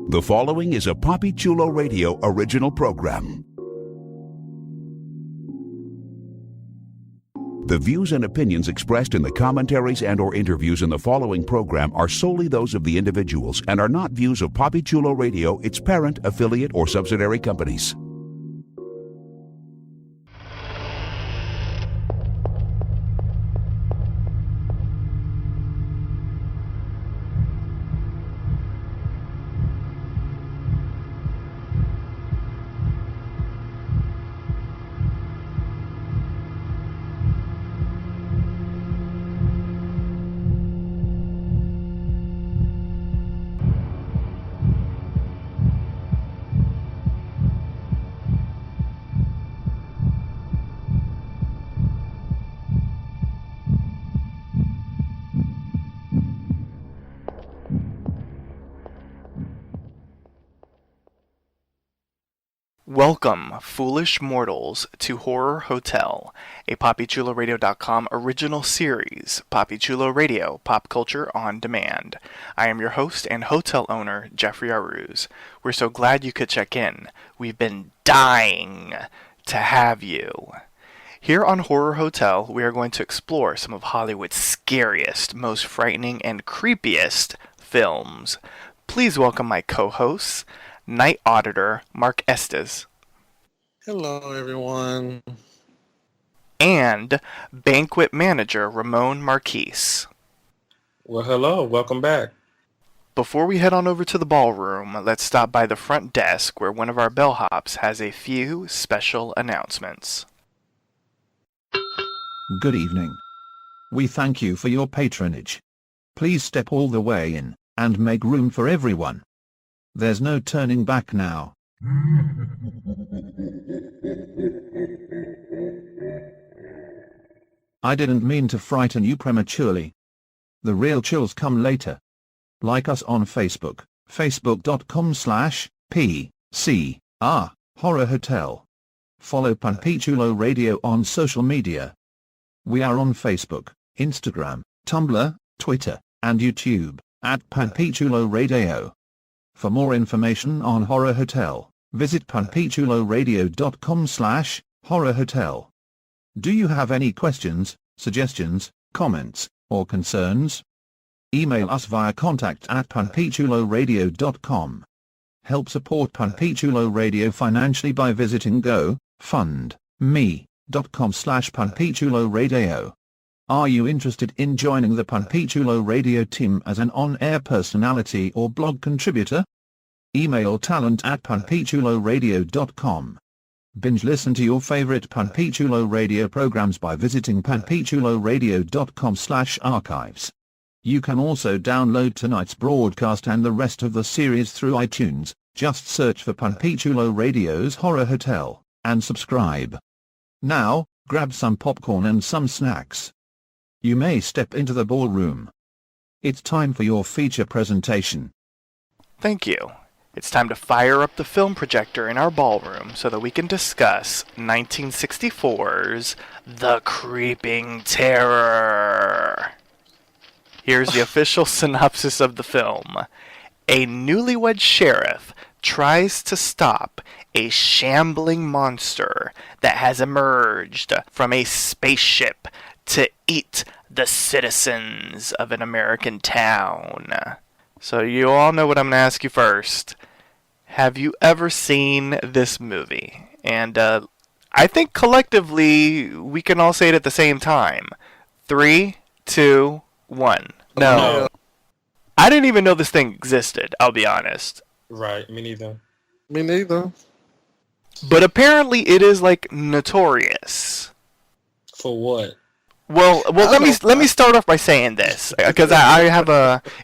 The following is a Papi Chulo Radio original program. The views and opinions expressed in the commentaries and/or interviews in the following program are solely those of the individuals and are not views of Papi Chulo Radio, its parent, affiliate, or subsidiary companies. Welcome, foolish mortals, to Horror Hotel, a PapiChuloRadio.com original series, Papi Chulo Radio, Pop Culture on Demand. I am your host and hotel owner, Jeffrey Aruz. We're so glad you could check in. We've been dying to have you. Here on Horror Hotel, we are going to explore some of Hollywood's scariest, most frightening, and creepiest films. Please welcome my co-hosts, Night Auditor Mark Estes. Hello, everyone. And Banquet Manager Ramon Marquise. Well, hello. Welcome back. Before we head on over to the ballroom, let's stop by the front desk where one of our bellhops has a few special announcements. Good evening. We thank you for your patronage. Please step all the way in and make room for everyone. There's no turning back now. I didn't mean to frighten you prematurely. The real chills come later. Like us on Facebook, facebook.com/PCR Horror Hotel. Follow Papi Chulo Radio on social media. We are on Facebook, Instagram, Tumblr, Twitter, and YouTube, at Papi Chulo Radio. For more information on Horror Hotel, visit papichuloradio.com/Horror Hotel. Do you have any questions, suggestions, comments, or concerns? Email us via contact@papichuloradio.com. Help support Papi Chulo Radio financially by visiting gofundme.com/papichuloradio. Are you interested in joining the Papi Chulo Radio team as an on-air personality or blog contributor? Email talent@papichuloradio.com. Binge listen to your favorite Papi Chulo Radio programs by visiting papichuloradio.com/archives. You can also download tonight's broadcast and the rest of the series through iTunes. Just search for Papi Chulo Radio's Horror Hotel and subscribe. Now, grab some popcorn and some snacks. You may step into the ballroom. It's time for your feature presentation. Thank you. It's time to fire up the film projector in our ballroom so that we can discuss 1964's The Creeping Terror. Here's the official synopsis of the film. A newlywed sheriff tries to stop a shambling monster that has emerged from a spaceship to eat the citizens of an American town. So you all know what I'm going to ask you first. Have you ever seen this movie? And I think collectively we can all say it at the same time. 3, 2, 1. No. I didn't even know this thing existed, I'll be honest. Right, me neither. Me neither. But apparently it is like notorious. For what? Well, let me start off by saying this, because I have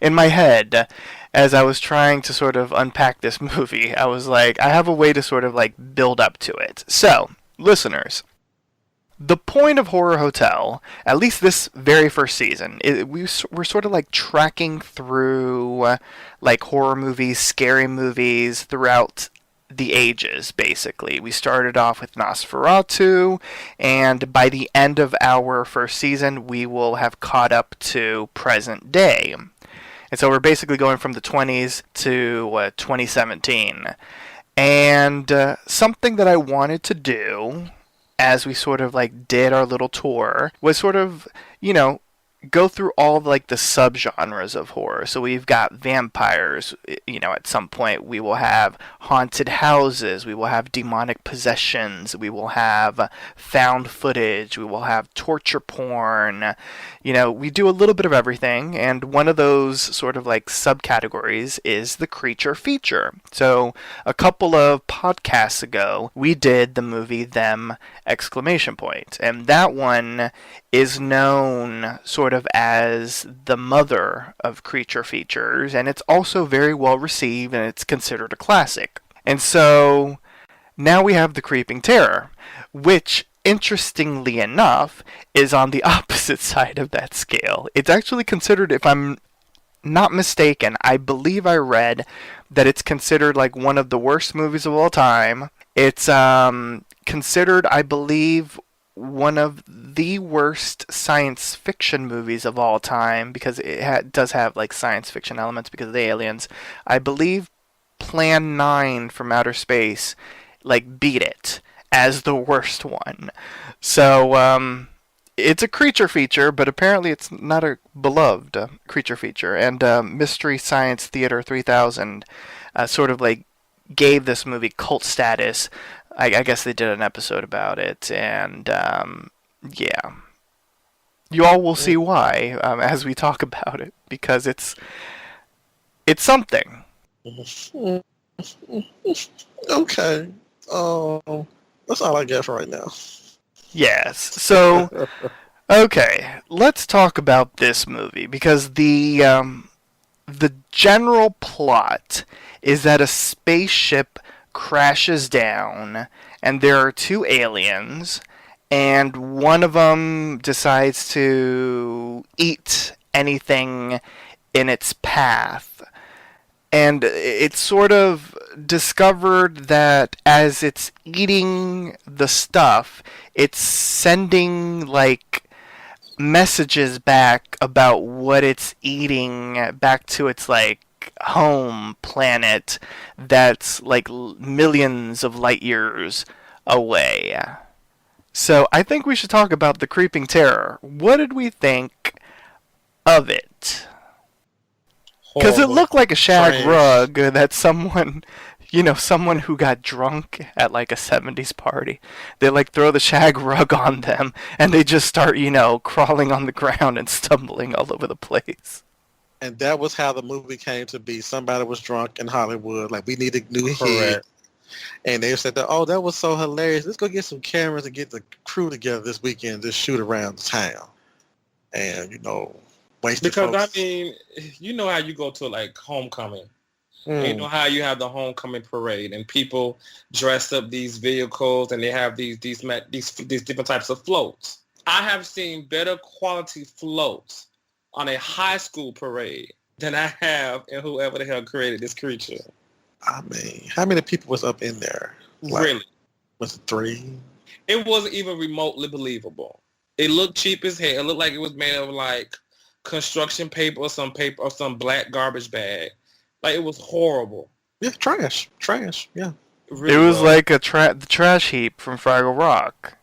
in my head, as I was trying to sort of unpack this movie, I was like, I have a way to sort of like build up to it. So, listeners, the point of Horror Hotel, at least this very first season, we're sort of like tracking through like horror movies, scary movies throughout the ages, basically. We started off with Nosferatu, and by the end of our first season, we will have caught up to present day. And so we're basically going from the 20s to 2017. And something that I wanted to do as we sort of like did our little tour was sort of, go through all of like the subgenres of horror. So we've got vampires, at some point we will have haunted houses, we will have demonic possessions, we will have found footage, we will have torture porn. We do a little bit of everything, and one of those sort of like subcategories is the creature feature. So a couple of podcasts ago, we did the movie Them! Exclamation point, and that one is known sort of as the mother of creature features, and it's also very well received, and it's considered a classic. And so now we have The Creeping Terror, which, interestingly enough, is on the opposite side of that scale. It's actually considered, if I'm not mistaken, I believe I read that it's considered like one of the worst movies of all time. It's considered, I believe, one of the worst science fiction movies of all time, because it does have like science fiction elements because of the aliens. I believe Plan 9 from Outer Space like beat it as the worst one. So it's a creature feature, but apparently it's not a beloved creature feature. And Mystery Science Theater 3000 sort of like gave this movie cult status. I guess they did an episode about it, and yeah, you all will see why as we talk about it, because it's something. Okay. That's all I get for right now. Yes. So, okay, let's talk about this movie, because the general plot is that a spaceship crashes down, and there are two aliens, and one of them decides to eat anything in its path. And it's sort of discovered that as it's eating the stuff, it's sending like messages back about what it's eating back to its like home planet that's like millions of light years away. So I think we should talk about The Creeping Terror. What did we think of it? Because it looked like a shag rug that someone who got drunk at like a 70s party, they like throw the shag rug on them and they just start, crawling on the ground and stumbling all over the place. And that was how the movie came to be. Somebody was drunk in Hollywood. Like, we need a new head. And they said, that was so hilarious. Let's go get some cameras and get the crew together this weekend. Just shoot around the town. And, wasted Because, folks. I mean, you know how you go to, like, homecoming. You know how you have the homecoming parade and people dress up these vehicles and they have these different types of floats. I have seen better quality floats on a high school parade than I have in whoever the hell created this creature. I mean, how many people was up in there? Like, Really? Was it 3? It wasn't even remotely believable. It looked cheap as hell. It looked like it was made of like construction paper or some black garbage bag. Like, it was horrible. Yeah, trash, yeah. It was like the trash heap from Fraggle Rock.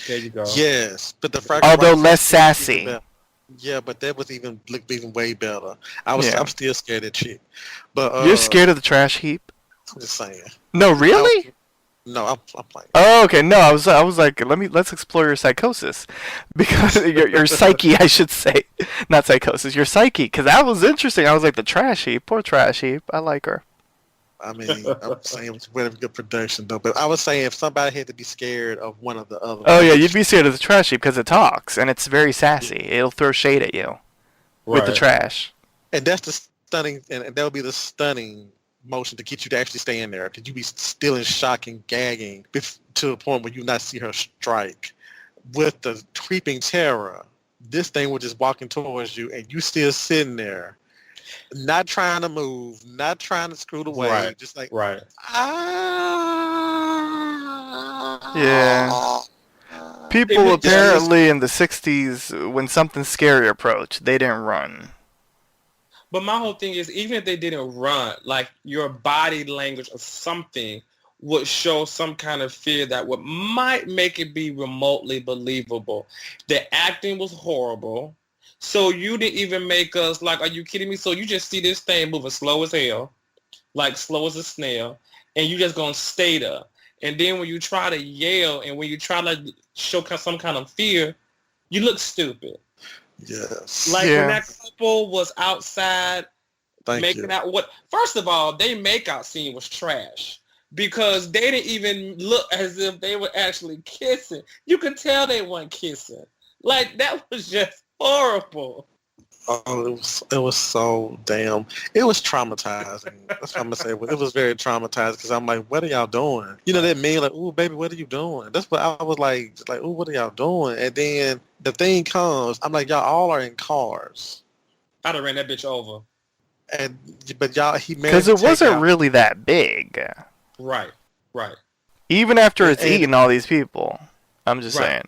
There you go. Yes, but the Fraggle Although Rock less was sassy. even better. Yeah, but that was looked even way better. I'm still scared of chick. But You're scared of the trash heap? I'm just saying. No, really? No, I'm playing. Oh, okay. No, I was like, let's explore your psychosis, because your psyche, I should say, not psychosis, your psyche, because that was interesting. I was like, the trash heap, poor trash heap. I like her. I mean, I'm saying it was very good production though. But I was saying if somebody had to be scared of one of the other. Oh yeah, you'd be scared of the trash heap because it talks and it's very sassy. It'll throw shade at you with the trash. And that's the stunning, and that would be the stunning motion to get you to actually stay in there, because you be still in shock and gagging to the point where you not see her strike. With the Creeping Terror, this thing was just walking towards you, and you still sitting there, not trying to move, not trying to screw the way, just like Yeah. People apparently in the 60s, when something scary approached, they didn't run. But my whole thing is, even if they didn't run, like your body language or something would show some kind of fear that might make it be remotely believable. The acting was horrible. So you didn't even make us like, are you kidding me? So you just see this thing moving slow as hell, like slow as a snail, and you just gonna stay there. And then when you try to yell and when you try to show some kind of fear, you look stupid. Yes. Like when that couple was outside making out, first of all, their makeout scene was trash because they didn't even look as if they were actually kissing. You could tell they weren't kissing. Like that was just horrible. Oh, it was so damn. It was traumatizing. That's what I'm gonna say. It was very traumatizing because I'm like, what are y'all doing? You know that meme like, ooh, baby, what are you doing? That's what I was like, ooh, what are y'all doing? And then the thing comes, I'm like, y'all all are in cars. I'd have ran that bitch over. But y'all, he managed because it wasn't really that big. Right. Even after it's eaten all these people, I'm just saying.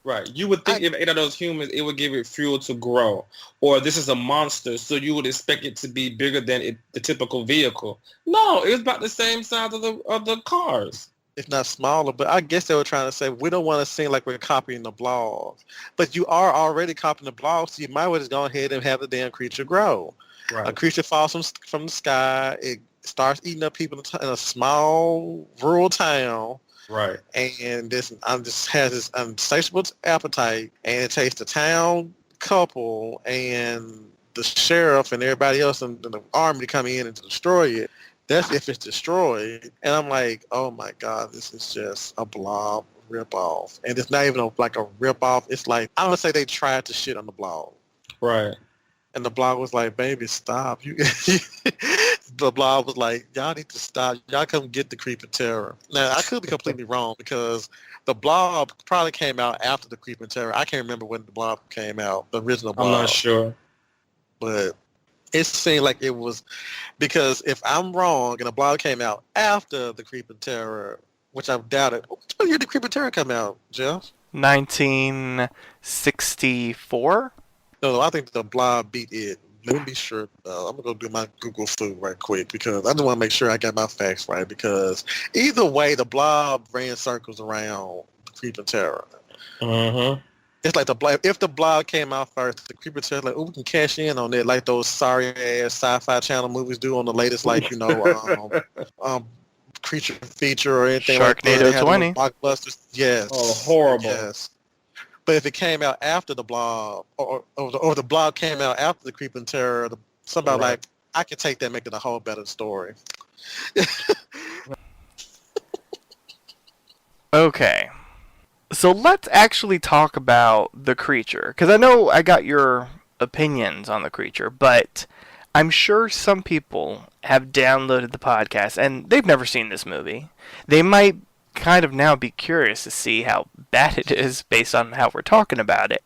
Right. You would think if 8 of those humans, it would give it fuel to grow. Or this is a monster, so you would expect it to be bigger than the typical vehicle. No, it was about the same size of the cars. If not smaller, but I guess they were trying to say, we don't want to seem like we're copying the blob. But you are already copying the blob, so you might as well just go ahead and have the damn creature grow. Right. A creature falls from the sky. It starts eating up people in a small rural town. Right. And this just has this insatiable appetite, and it takes the town couple and the sheriff and everybody else and the army to come in and to destroy it. That's if it's destroyed. And I'm like, oh my God, this is just a blob ripoff. And it's not even like a ripoff. It's like, I would say they tried to shit on the blob. Right. And the blob was like, baby, stop. The blob was like, y'all need to stop. Y'all come get the Creeping Terror. Now, I could be completely wrong because the blob probably came out after the Creeping Terror. I can't remember when the blob came out, the original blob. I'm not sure. But it seemed like it was, because if I'm wrong and the blob came out after the Creeping Terror, which I've doubted, what year did Creeping Terror come out, Jeff? 1964? No, I think the blob beat it. Let me be sure. I'm going to go do my Google flu right quick because I just want to make sure I got my facts right, because either way, the blob ran circles around the Creeping Terror. Mm-hmm. It's like if the blob came out first, the Creeping Terror, like, oh, we can cash in on it, like those sorry-ass Sci-Fi Channel movies do on the latest, like, creature feature or anything like that. Sharknado 20. Blockbusters. Yes. Oh, horrible. Yes. But if it came out after the blob, or the blob came out after the Creeping Terror, somebody like, I could take that, make it a whole better story. Okay. So let's actually talk about the creature. Because I know I got your opinions on the creature, but I'm sure some people have downloaded the podcast and they've never seen this movie. They might kind of now be curious to see how bad it is based on how we're talking about it.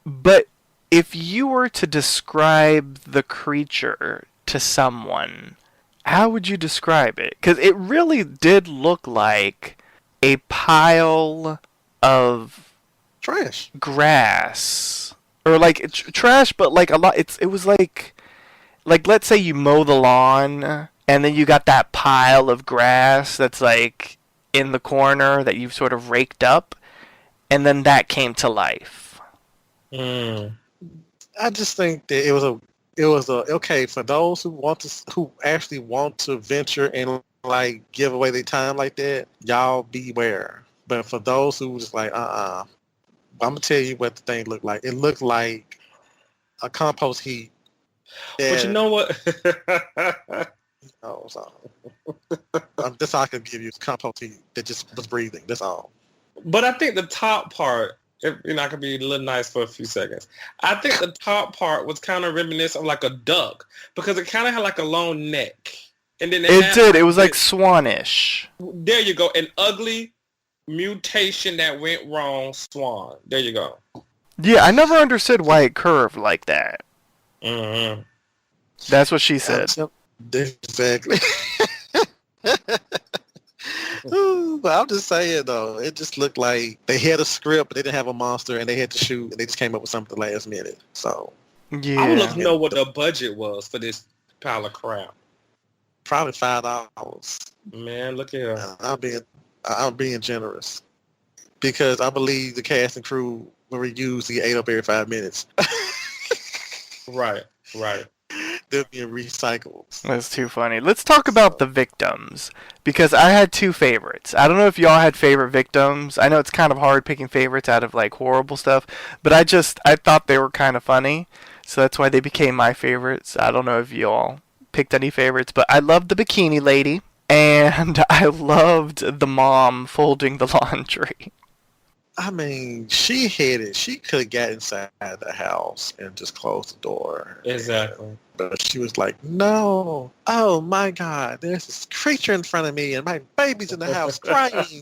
But if you were to describe the creature to someone, how would you describe it? Because it really did look like a pile of trash, grass, or like trash, but like a lot. It was like let's say you mow the lawn and then you got that pile of grass that's like in the corner that you've sort of raked up, and then that came to life. I just think that it was okay for those who actually want to venture and like give away their time like that. Y'all beware. But for those who just like, I'm gonna tell you what the thing looked like. It looked like a compost heap. But you know what? Oh, sorry. That's all I can give you. It's compost heap that just was breathing. That's all. But I think the top part, if I could be a little nice for a few seconds, I think the top part was kind of reminiscent of like a duck because it kind of had like a long neck. And then it did. It was like swanish. There you go. An ugly mutation that went wrong swan. There you go. Yeah, I never understood why it curved like that. Mm-hmm. That's what she said. Exactly. But I'm just saying though, it just looked like they had a script, but they didn't have a monster, and they had to shoot, and they just came up with something last minute. So Yeah. I would love to know what the budget was for this pile of crap. Probably $5. Man, look at her. I'm being generous because I believe the cast and crew will reuse the 8 up every 5 minutes. Right. They're being recycled. That's too funny. Let's talk about the victims, because I had two favorites. I don't know if y'all had favorite victims. I know it's kind of hard picking favorites out of like horrible stuff, but I thought they were kind of funny, so that's why they became my favorites. I don't know if y'all picked any favorites, but I loved the bikini lady, and I loved the mom folding the laundry. I mean, she could have got inside the house and just closed the door. Exactly. But she was like, no. Oh, my God. There's this creature in front of me and my baby's in the house crying.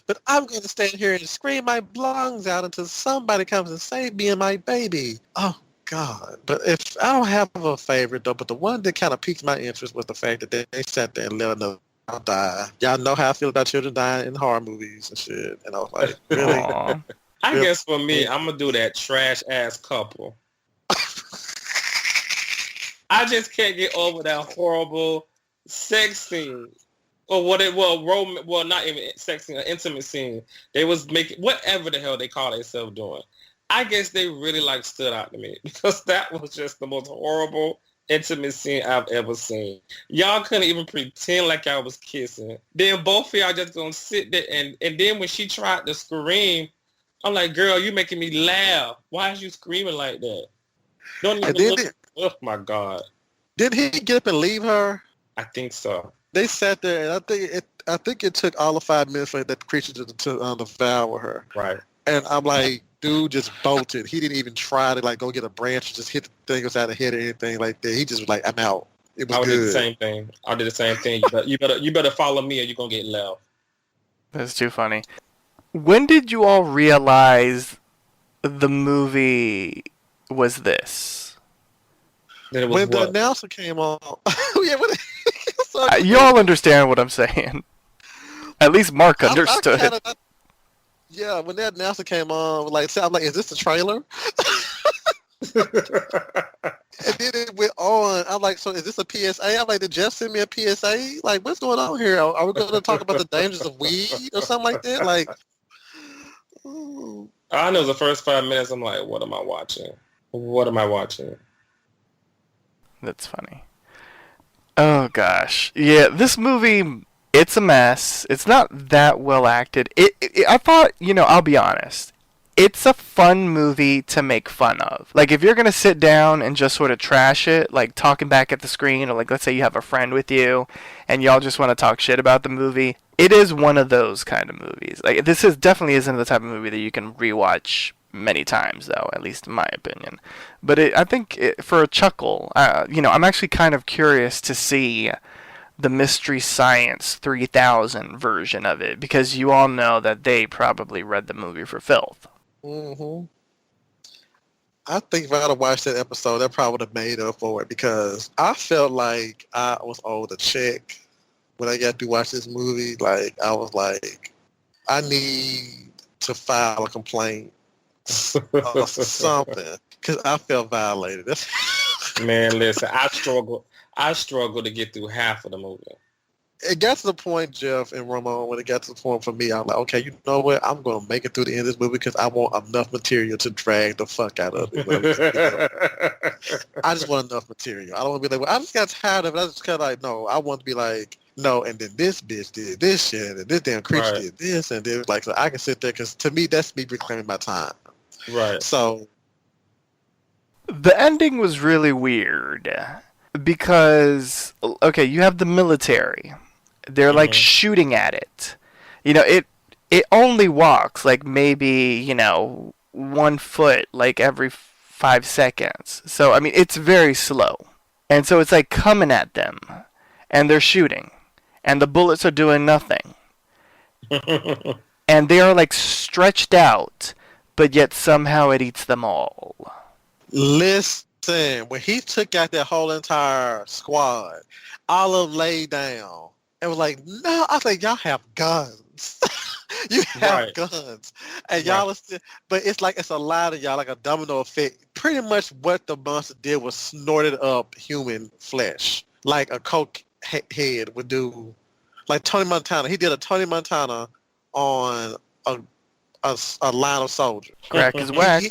But I'm going to stand here and scream my lungs out until somebody comes and save me and my baby. Oh, God. But if I don't have a favorite, though, but the one that kind of piqued my interest was the fact that they sat there and let another die. Y'all know how I feel about children dying in horror movies and shit. And I was like, really? Aw. I guess for me, I'm going to do that trash-ass couple. I just can't get over that horrible sex scene. Or not even sex scene, an intimate scene. They was making, whatever the hell they call themselves doing. I guess they really like stood out to me because that was just the most horrible intimate scene I've ever seen. Y'all couldn't even pretend like y'all was kissing. Then both of y'all just gonna sit there and then when she tried to scream, I'm like, girl, you making me laugh. Why is you screaming like that? Don't even look. Oh my God. Did he get up and leave her? I think so. They sat there, and I think it took all of 5 minutes for that creature to devour her. Right. And I'm like, dude just bolted. He didn't even try to like go get a branch or just hit the thing without the head or anything like that. He just was like, I'm out. It was I good. did the same thing. I did the same thing. You better follow me or you're gonna get left. That's too funny. When did you all realize the movie was this? Then it was When the announcer came on. Yeah, Y'all understand what I'm saying. At least Mark understood. Yeah, when that announcer came on, I'm like, is this the trailer? And then it went on. I'm like, so is this a PSA? I'm like, did Jeff send me a PSA? Like, what's going on here? Are we going to talk about the dangers of weed or something like that? Like, ooh. I know the first 5 minutes, I'm like, what am I watching? What am I watching? That's funny. Oh, gosh. Yeah, this movie, it's a mess. It's not that well acted. I thought, I'll be honest. It's a fun movie to make fun of. Like, if you're going to sit down and just sort of trash it, like talking back at the screen, or like, let's say you have a friend with you, and y'all just want to talk shit about the movie, it is one of those kind of movies. Like, definitely isn't the type of movie that you can rewatch many times, though, at least in my opinion. But I think for a chuckle, I'm actually kind of curious to see the Mystery Science 3000 version of it, because you all know that they probably read the movie for filth. Mm-hmm. I think if I had watched that episode, that probably would have made up for it, because I felt like I was owed a check when I got to watch this movie. Like, I was like, I need to file a complaint or something, because I felt violated. Man, listen, I struggled to get through half of the movie. It got to the point, Jeff and Ramon, when it got to the point for me, I'm like, okay, you know what? I'm going to make it through the end of this movie because I want enough material to drag the fuck out of it. I just want enough material. I don't want to be like, well, I just got tired of it. I just kind of like, no, I want to be like, no, and then this bitch did this shit, and this damn creature did this, and then like, so I can sit there, because to me, that's me reclaiming my time. Right. So. The ending was really weird because, okay, you have the military. They're like shooting at it. It only walks like maybe, 1 foot like every 5 seconds. So, I mean, it's very slow. And so it's like coming at them and they're shooting and the bullets are doing nothing. And they are like stretched out, but yet somehow it eats them all. Listen, when he took out that whole entire squad, all of them laid down and was like, no, I was like, y'all have guns. You have Right. guns, and y'all are still, but it's like it's a lot of y'all, like a domino effect. Pretty much what the monster did was snorted up human flesh, like a coke head would do. Like Tony Montana, he did a Tony Montana on a line of soldiers. Crack is He- whack.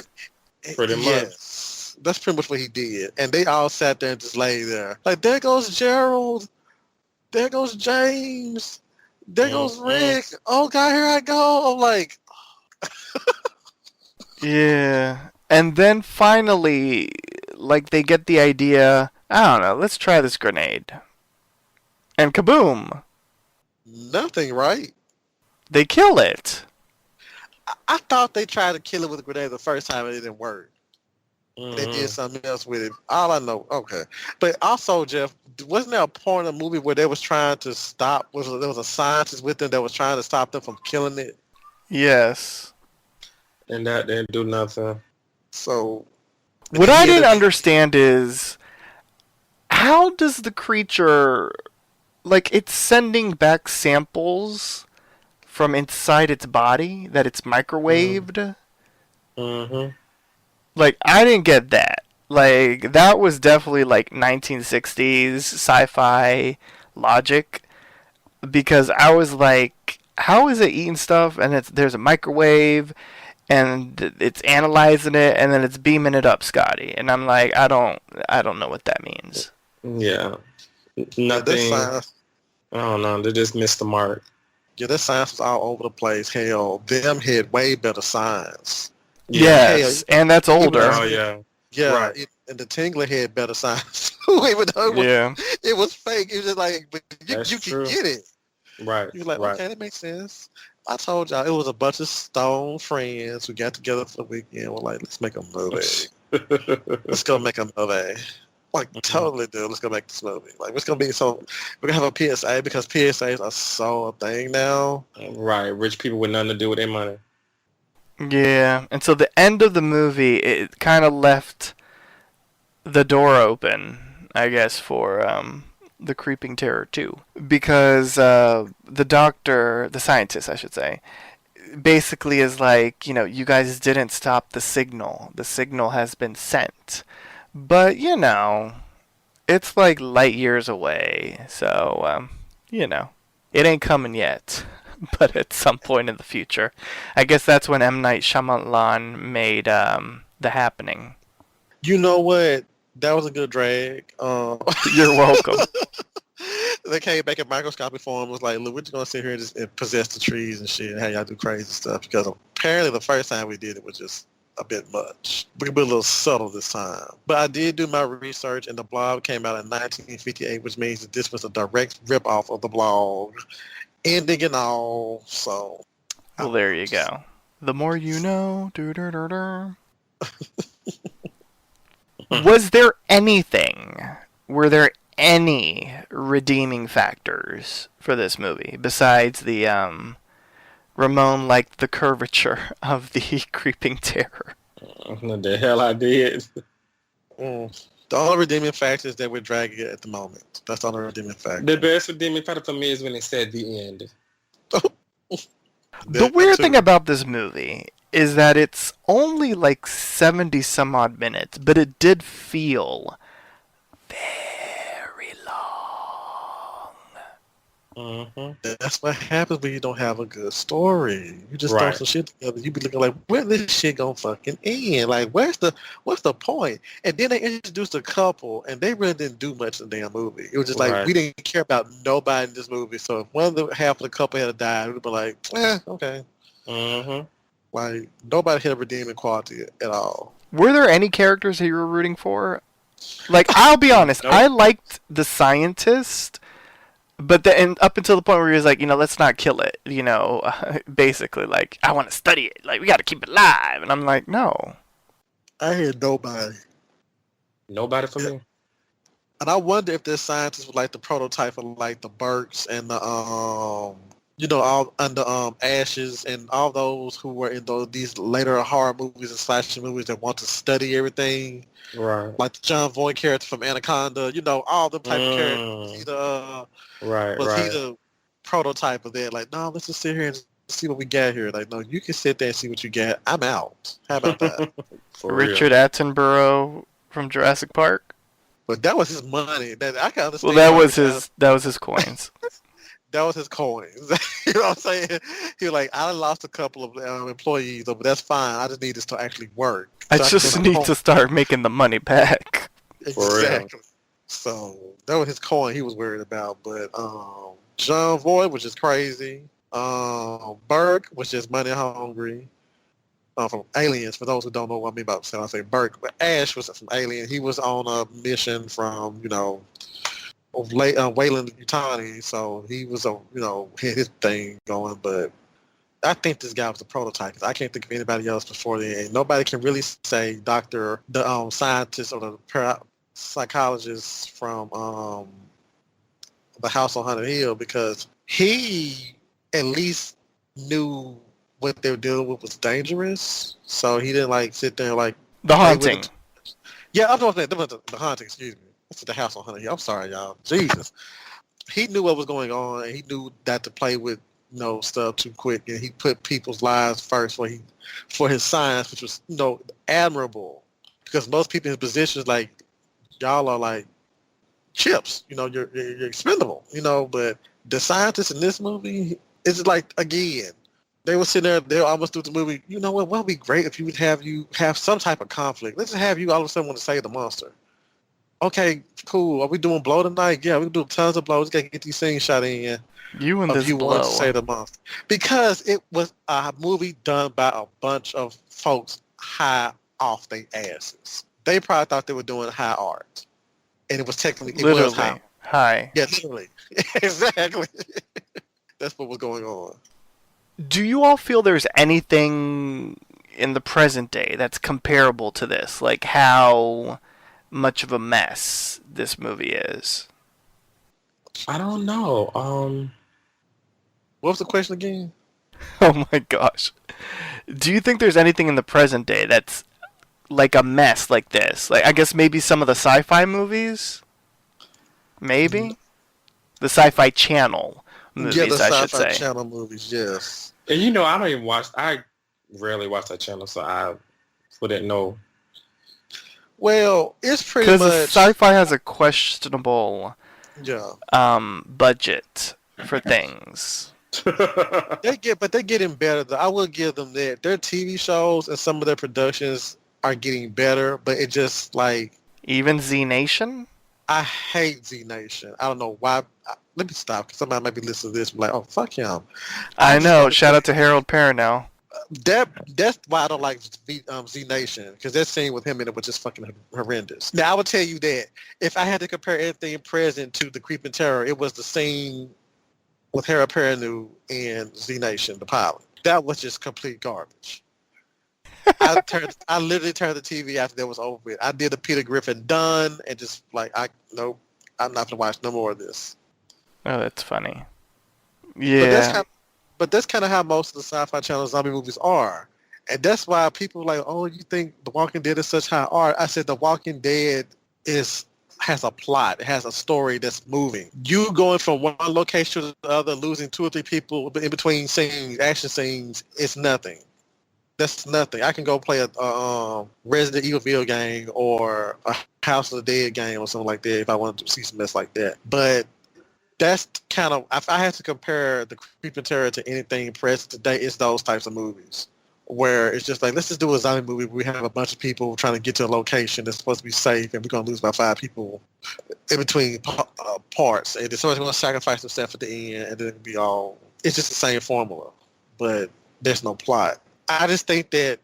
Pretty much. Yes, that's pretty much what he did, and they all sat there and just lay there. Like there goes Gerald, there goes James, there goes Rick. Oh God, here I go. I'm like, Yeah. And then finally, like, they get the idea, I don't know, let's try this grenade. And kaboom! nothing, right? They kill it. I thought they tried to kill it with a grenade the first time and it didn't work. Mhm. They did something else with it. All I know, okay. But also, Jeff, wasn't there a point in the movie where they was trying to stop? There was a scientist with them that was trying to stop them from killing it? Yes. And that didn't do nothing. So What I Yeah, didn't that's- understand is, how does the creature, like, it's sending back samples from inside its body that it's microwaved? Mm-hmm. Like, I didn't get that. Like, that was definitely like 1960s sci-fi logic, because I was like, how is it eating stuff and there's a microwave and it's analyzing it and then it's beaming it up, Scotty? And I'm like, I don't know what that means. Yeah. this Nothing. science, I don't know. They just missed the mark. this science was all over the place. Hell, them had way better science. Yes, and that's older. Oh yeah. Yeah, Right. and the Tingler had better science too, even though Yeah. it was fake. It was just like, but That's you can true. get it. Right. You was like, right. okay, that makes sense. I told y'all it was a bunch of stone friends who got together for the weekend. We're like, let's make a movie. Let's go make a movie. Like, totally, dude. Let's go make this movie. Like, it's gonna be so. We're gonna have a PSA because PSAs are so a thing now. Right. Rich people with nothing to do with their money. Yeah, and so the end of the movie, it kind of left the door open, I guess, for the Creeping Terror 2. Because the doctor, the scientist, I should say, basically is like, you guys didn't stop the signal. The signal has been sent. But, it's like light years away. So, it ain't coming yet. But at some point in the future. I guess that's when M. Night Shyamalan made The Happening. You know what? That was a good drag. You're welcome. They came back in microscopic form. Was like, look, we're just gonna sit here and just possess the trees and shit, and have y'all do crazy stuff. Because apparently the first time we did it was just a bit much. We could be a little subtle this time. But I did do my research, and the blog came out in 1958, which means that this was a direct rip-off of the blog, ending and all. So, Well, there you go. The more you know. Was there anything? Were there any redeeming factors for this movie besides the Ramon liked the curvature of the Creeping Terror? What the hell I did? The only redeeming factor is that we're dragging it at the moment. That's the only redeeming factor. The best redeeming factor for me is when it said the end. The weird thing about this movie is that it's only like 70 some odd minutes, but it did feel very long. Mm-hmm. That's what happens when you don't have a good story. You just throw Right. some shit together. You be looking like, where this shit gonna fucking end? Like, what's the point? And then they introduced a couple, and they really didn't do much in the damn movie. It was just like, Right. we didn't care about nobody in this movie. So if one of the half of the couple had died, we'd be like, okay. Mm-hmm. Like, nobody had a redeeming quality at all. Were there any characters that you were rooting for? Like, I'll be honest, Nope. I liked the scientist, but then up until the point where he was like, let's not kill it, basically, like, I want to study it, like, we got to keep it alive, and I'm like, no. I had nobody. Nobody for me. And I wonder if this scientist was like the prototype of like the Burks and the all under Ashes and all those who were in these later horror movies and slasher movies that want to study everything, Right. like the John Voight character from Anaconda. All the type of characters. Mm. Was he the Right. was right. he the prototype of that? Like, no, let's just sit here and see what we got here. Like, no, you can sit there and see what you get. I'm out. How about that? For Richard real. Attenborough from Jurassic Park. But that was his money. That I can Well, understand. that was his coins. That was his coins. You know what I'm saying? He was like, I lost a couple of employees, but that's fine. I just need this to actually work. I So can just go need home. to start making the money back. For real. Exactly. So that was his coin he was worried about. But John Voight was just crazy. Burke was just money hungry. From Aliens, for those who don't know what I mean about saying I say Burke, but Ash was from Alien. He was on a mission from, Wayland Utani, so he was had his thing going. But I think this guy was the prototype. I can't think of anybody else before then. And nobody can really say the scientist or the psychologist from the House on Haunted Hill, because he at least knew what they were dealing with was dangerous. So he didn't sit there and The play with Haunting. it. Yeah, I'm talking about the Haunting. Excuse me. That's the House on Haunted Hill. I'm sorry, y'all. Jesus. He knew what was going on, and he knew that to play with stuff too quick, and he put people's lives first for his science, which was admirable, because most people in his positions y'all are like chips, you're expendable, but the scientists in this movie, it's again, they were sitting there, they were almost through the movie, what would be great if you would have some type of conflict. Let's just have you all of a sudden want to save the monster. Okay, cool. Are we doing blow tonight? Yeah, we can do tons of blows. Got to get these scenes shot in. You and this You want to blow. save the monster. Because it was a movie done by a bunch of folks high off their asses. They probably thought they were doing high art. And it was technically, it was high. Literally. Hi. Yeah, literally. Exactly. That's what was going on. Do you all feel there's anything in the present day that's comparable to this? Like how much of a mess this movie is? I don't know. What was the question again? Oh my gosh. Do you think there's anything in the present day that's like a mess like this? Like, I guess maybe some of the sci-fi movies? Maybe? The Sci-Fi Channel movies, Yeah, the I should Sci-Fi say. Channel movies, yes. And I don't even watch. I rarely watch that channel, so I wouldn't know. Well, it's pretty Because much... sci-fi has a questionable Yeah. budget for things. They're getting better. Though. I will give them that. Their TV shows and some of their productions are getting better, but it just Even Z Nation? I hate Z Nation. I don't know why. Let me stop, because somebody might be listening to this and be like, oh, fuck him. I know. Shout out to Harold Perrineau. That's why I don't like Z Nation, because that scene with him in it was just fucking horrendous. Now, I would tell you that if I had to compare anything present to The Creeping Terror, it was the scene with Harold Perrineau and Z Nation, the pilot. That was just complete garbage. I literally turned the TV after that was over with. I did a Peter Griffin done and just nope, I'm not gonna watch no more of this. Oh, that's funny. But Yeah. that's kind of how most of the Sci-Fi Channel zombie movies are, and that's why people are like, oh, you think The Walking Dead is such high art? I said The Walking Dead has a plot, it has a story that's moving. You going from one location to the other, losing 2 or 3 people in between scenes, action scenes, it's nothing. That's nothing. I can go play a Resident Evil video game or a House of the Dead game or something like that if I wanted to see some mess like that. But that's kind of, if I had to compare The Creeping Terror to anything present today, it's those types of movies where it's just like, let's just do a zombie movie where we have a bunch of people trying to get to a location that's supposed to be safe, and we're going to lose about 5 people in between parts, and then somebody's going to sacrifice themselves at the end, and then it'll be all, it's just the same formula, but there's no plot. I just think that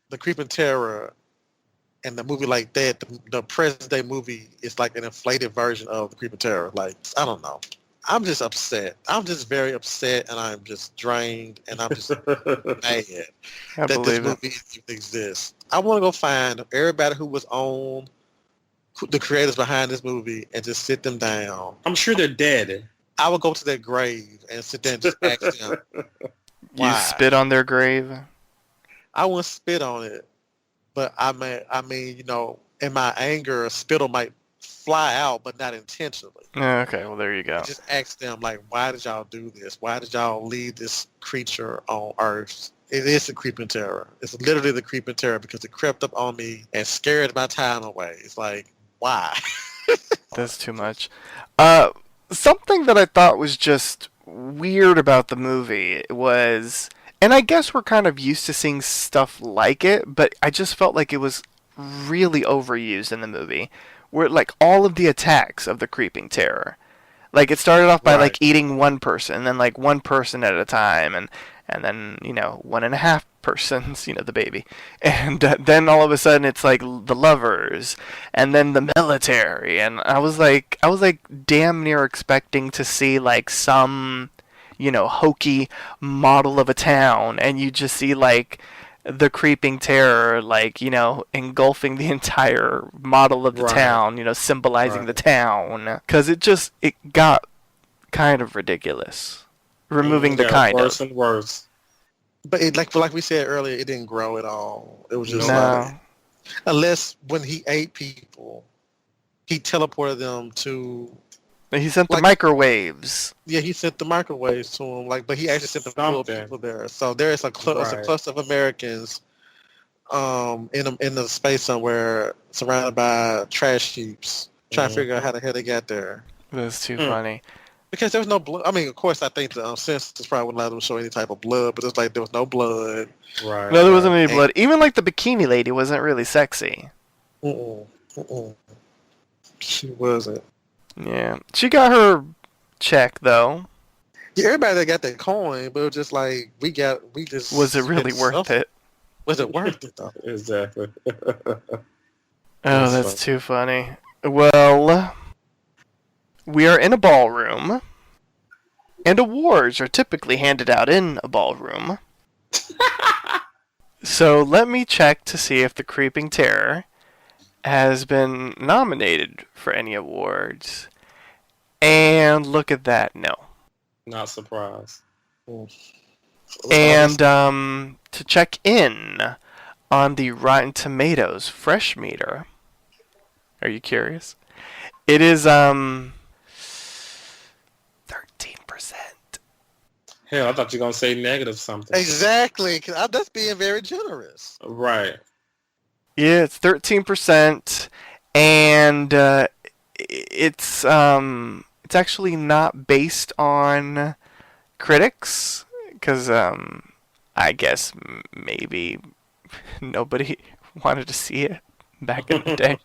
The Creeping Terror and the movie like that, the present day movie is like an inflated version of The Creeping Terror. Like, I don't know. I'm just upset. I'm just very upset, and I'm just drained, and I'm just mad I that this believe it. movie exists. I want to go find everybody who was on the creators behind this movie and just sit them down. I'm sure they're dead. I would go to their grave and sit there and just ask them. You Why? spit on their grave? I wouldn't spit on it, but I mean, in my anger, spittle might fly out, but not intentionally. Okay, well there you go. I just asked them, like, why did y'all do this? Why did y'all leave this creature on Earth? It is the creeping terror. It's literally the creeping terror because it crept up on me and scared my time away. It's like, why? That's too much. Something that I thought was just weird about the movie was, and I guess we're kind of used to seeing stuff like it, but I just felt like it was really overused in the movie. Where like all of the attacks of the creeping terror, like it started off by like eating one person, and then like one person at a time, and then 1.5 persons, the baby, and then all of a sudden it's like the lovers, and then the military, and I was like damn near expecting to see like some hokey model of a town, and you just see like the creeping terror, like, engulfing the entire model of the town, symbolizing the town. Because it got kind of ridiculous. Removing the kind worse of. and worse. But it, like we said earlier, it didn't grow at all. It was just like, unless when he ate people, he teleported them to... He sent the microwaves. Yeah, he sent the microwaves to him. But he actually sent the full people there. So there is a cluster of Americans in the space somewhere, surrounded by trash heaps, trying to figure out how the hell they got there. That's too funny. Because there was no blood. I mean, of course, I think the censors probably wouldn't let them show any type of blood, but it's like there was no blood. Right. No, there wasn't any blood. Even like the bikini lady wasn't really sexy. She wasn't. Yeah, she got her check though. Yeah, everybody that got that coin, but it was just like we just. Was it really worth it? Was it worth it though? Exactly. That's too funny. Well, we are in a ballroom, and awards are typically handed out in a ballroom. So let me check to see if the Creeping Terror has been nominated for any awards. And look at that, no. Not surprised. And to check in on the Rotten Tomatoes fresh meter, are you curious? It is 13%. Hell, I thought you were going to say negative something. Exactly, because that's being very generous. Right. Yeah, it's 13%, and it's actually not based on critics, because I guess maybe nobody wanted to see it back in the day.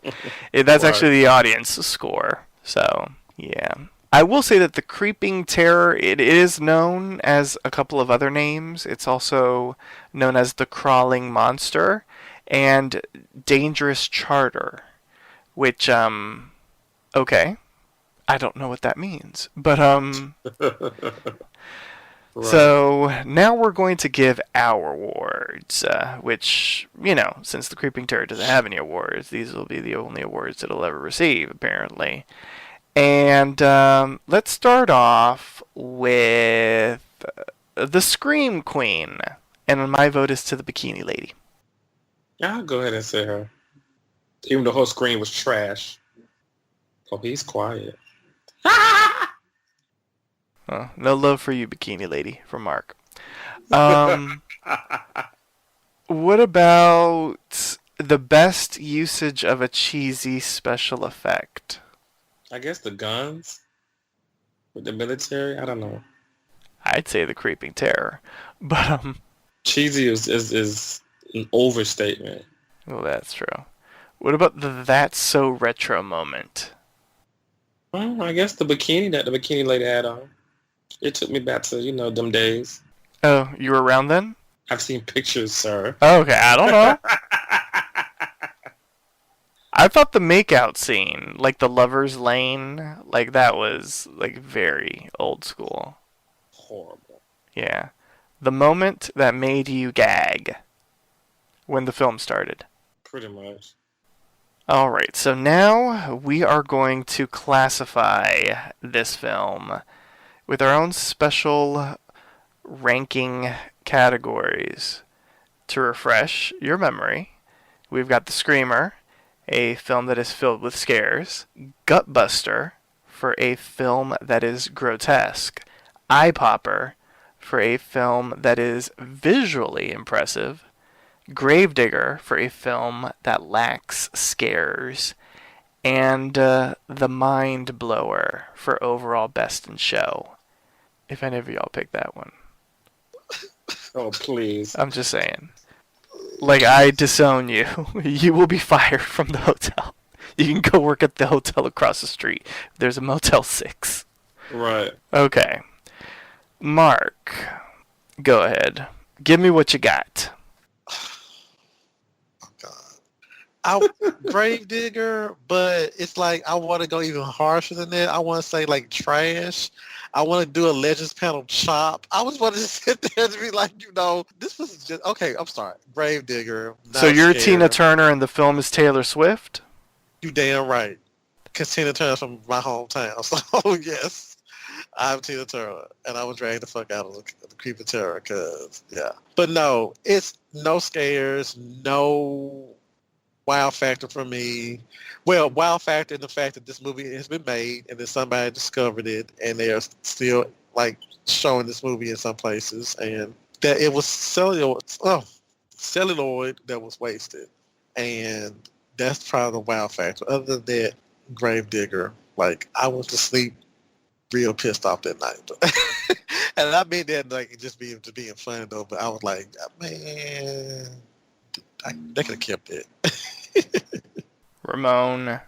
That's actually the audience score, so yeah. I will say that the Creeping Terror, it is known as a couple of other names. It's also known as the Crawling Monster and Dangerous Charter, which, okay, I don't know what that means, but, So, now we're going to give our awards, which, since the Creeping Terror doesn't have any awards, these will be the only awards it'll ever receive, apparently. And, let's start off with the Scream Queen, and my vote is to the Bikini Lady. I'll go ahead and say her. Even though her screen was trash. Oh, he's quiet. Oh, no love for you, Bikini Lady, from Mark. What about the best usage of a cheesy special effect? I guess the guns with the military. I don't know. I'd say the Creeping Terror, but cheesy is an overstatement. Well, that's true. What about the "That's So Retro" moment? Well, I guess the bikini that the bikini lady had on. It took me back to, them days. Oh, you were around then? I've seen pictures, sir. Oh, okay, I don't know. I thought the makeout scene, like the Lover's Lane, like that was like very old school. Horrible. Yeah. The moment that made you gag when the film started. Pretty much. Alright, so now we are going to classify this film with our own special ranking categories. To refresh your memory, we've got the Screamer, a film that is filled with scares. Gutbuster for a film that is grotesque. Eye Popper for a film that is visually impressive. Gravedigger for a film that lacks scares. And The Mind Blower for overall best in show. If any of y'all pick that one. Oh, please. I'm just saying. Like, I disown you. You will be fired from the hotel. You can go work at the hotel across the street. There's a Motel 6. Right. Okay. Mark, go ahead. Give me what you got. Gravedigger, but it's like I want to go even harsher than that. I want to say like trash. I want to do a Legends panel chop. I was want to sit there and be like, this was just okay. I'm sorry, Gravedigger. So you're scared. Tina Turner and the film is Taylor Swift? You damn right. Because Tina Turner's from my hometown. So yes, I'm Tina Turner, and I was dragged the fuck out of the Creep of Terror. Cause yeah, but no, it's no scares, no wow factor for me. Well, wow factor in the fact that this movie has been made and then somebody discovered it and they're still like showing this movie in some places and that it was celluloid that was wasted. And that's probably the wow factor. Other than that, Gravedigger, like I went to sleep real pissed off that night. And I mean that like just being funny though, but I was like, man, they could have kept it. Ramon.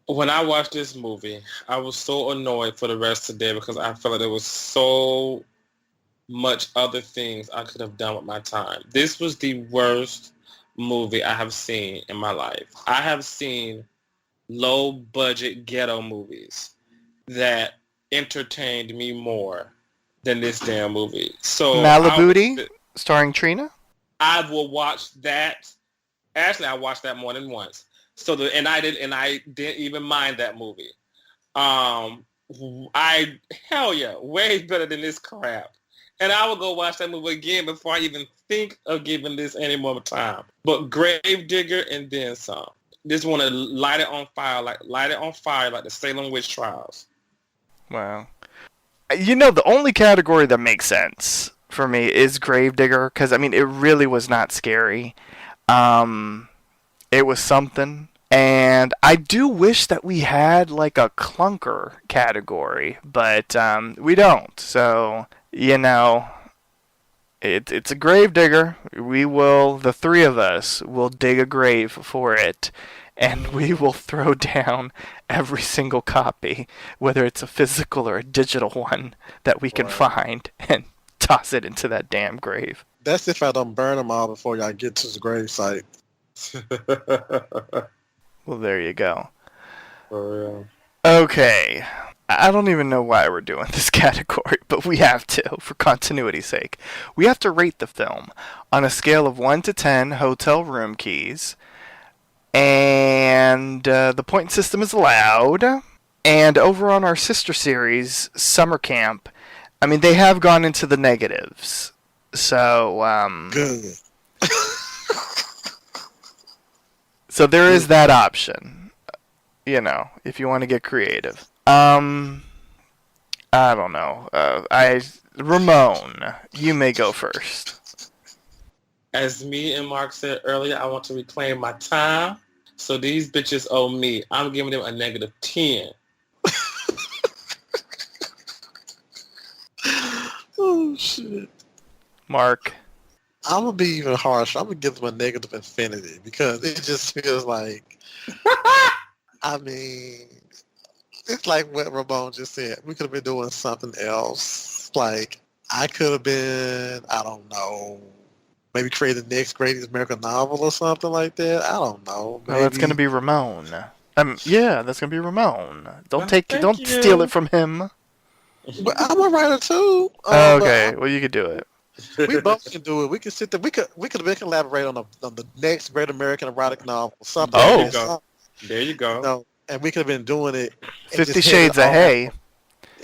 When I watched this movie, I was so annoyed for the rest of the day because I felt like there was so much other things I could have done with my time. This was the worst movie I have seen in my life. I have seen low-budget ghetto movies that entertained me more than this damn movie. So Malibu, starring Trina? I will watch that. Actually, I watched that more than once. And I didn't even mind that movie. Hell yeah, way better than this crap. And I will go watch that movie again before I even think of giving this any more time. But Gravedigger and then some. This one to light it on fire like the Salem witch trials. Wow. The only category that makes sense for me is Gravedigger because I mean it really was not scary. It was something, and I do wish that we had like a clunker category, but we don't. So it's a Gravedigger. The three of us will dig a grave for it, and we will throw down every single copy, whether it's a physical or a digital one that we can find, and toss it into that damn grave. That's if I don't burn them all before y'all get to the grave site. Well, there you go. For real. Okay. I don't even know why we're doing this category, but we have to, for continuity's sake. We have to rate the film on a scale of 1 to 10 hotel room keys. And the point system is allowed. And over on our sister series, Summer Camp, I mean, they have gone into the negatives. So, Good. So there is that option, if you want to get creative. I don't know. Ramon, you may go first. As me and Mark said earlier, I want to reclaim my time. So these bitches owe me. I'm giving them a -10. Oh, shit. Mark. I'm going to be even harsher. I'm going to give them a -infinity because it just feels like, I mean, it's like what Ramon just said. We could have been doing something else. Like, I could have been, I don't know, maybe create the next greatest American novel or something like that. I don't know. Well, that's going to be Ramon. Yeah, that's going to be Ramon. Don't you. steal it from him. But I'm a writer too. Okay, well you could do it. We both can do it. We can sit there. We could collaborate on the next great American erotic novel. Something. Oh. There you go. And we could have been doing it. 50 Shades of Hay.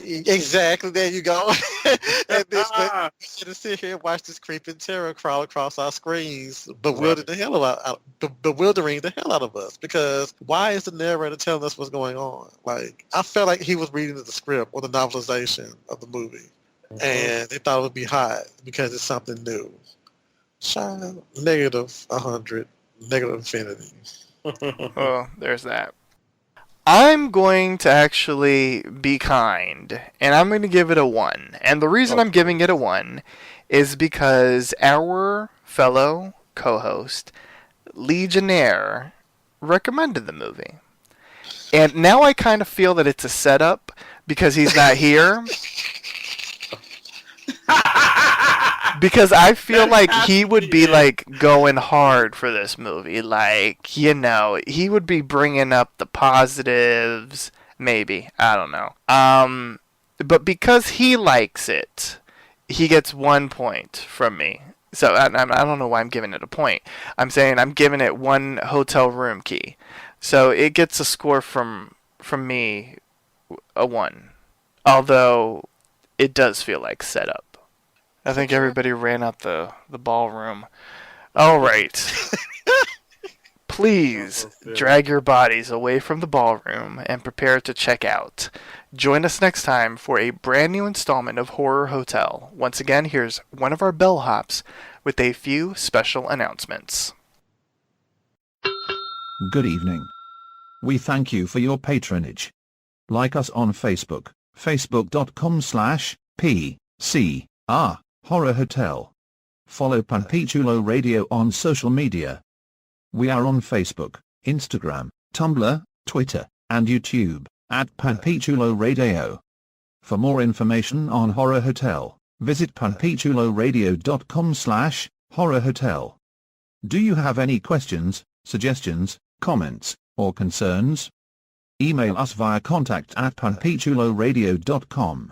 Exactly. There you go. And this, but we should sit here and watch this creeping terror crawl across our screens, bewildering the hell out of us. Because why is the narrator telling us what's going on? Like, I felt like he was reading the script or the novelization of the movie, and they thought it would be hot because it's something new. Child, negative 100, negative infinity. Well, there's that. I'm going to actually be kind, and I'm going to give it a 1. And the reason I'm giving it a 1 is because our fellow co-host, Legionnaire, recommended the movie. And now I kind of feel that it's a setup because he's not here. Because I feel like he would be like going hard for this movie. Like, you know, he would be bringing up the positives. Maybe. I don't know. But because he likes it, he gets 1 point from me. So I don't know why I'm giving it a point. I'm saying I'm giving it 1 hotel room key. So it gets a score from me, a 1. Although it does feel like setup. I think everybody ran out the ballroom. All right. Please drag your bodies away from the ballroom and prepare to check out. Join us next time for a brand new installment of Horror Hotel. Once again, here's one of our bellhops with a few special announcements. Good evening. We thank you for your patronage. Like us on Facebook, facebook.com/PCR Horror Hotel. Follow Panpichulo Radio on social media. We are on Facebook, Instagram, Tumblr, Twitter, and YouTube, at Panpichulo Radio. For more information on Horror Hotel, visit panpichuloradio.com/Horror Hotel. Do you have any questions, suggestions, comments, or concerns? Email us via contact@panpichuloradio.com.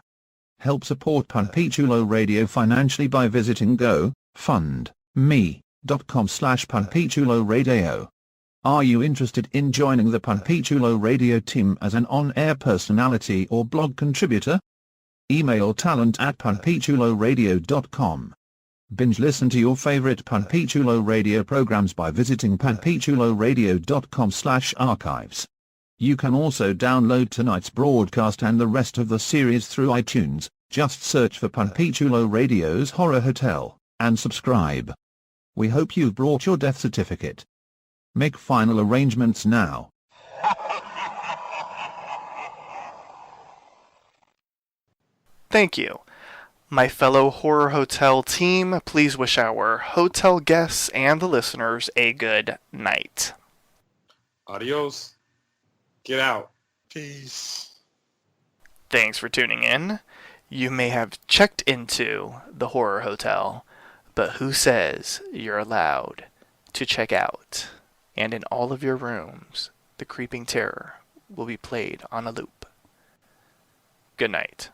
Help support Panpichulo Radio financially by visiting gofundme.com/Panpichulo Radio. Are you interested in joining the Panpichulo Radio team as an on-air personality or blog contributor? Email talent@panpichuloradio.com. Binge listen to your favorite Panpichulo Radio programs by visiting panpichuloradio.com/archives. You can also download tonight's broadcast and the rest of the series through iTunes. Just search for Panpichulo Radio's Horror Hotel, and subscribe. We hope you've brought your death certificate. Make final arrangements now. Thank you. My fellow Horror Hotel team, please wish our hotel guests and the listeners a good night. Adios. Get out. Peace. Thanks for tuning in. You may have checked into the Horror Hotel, but who says you're allowed to check out? And in all of your rooms, the creeping terror will be played on a loop. Good night.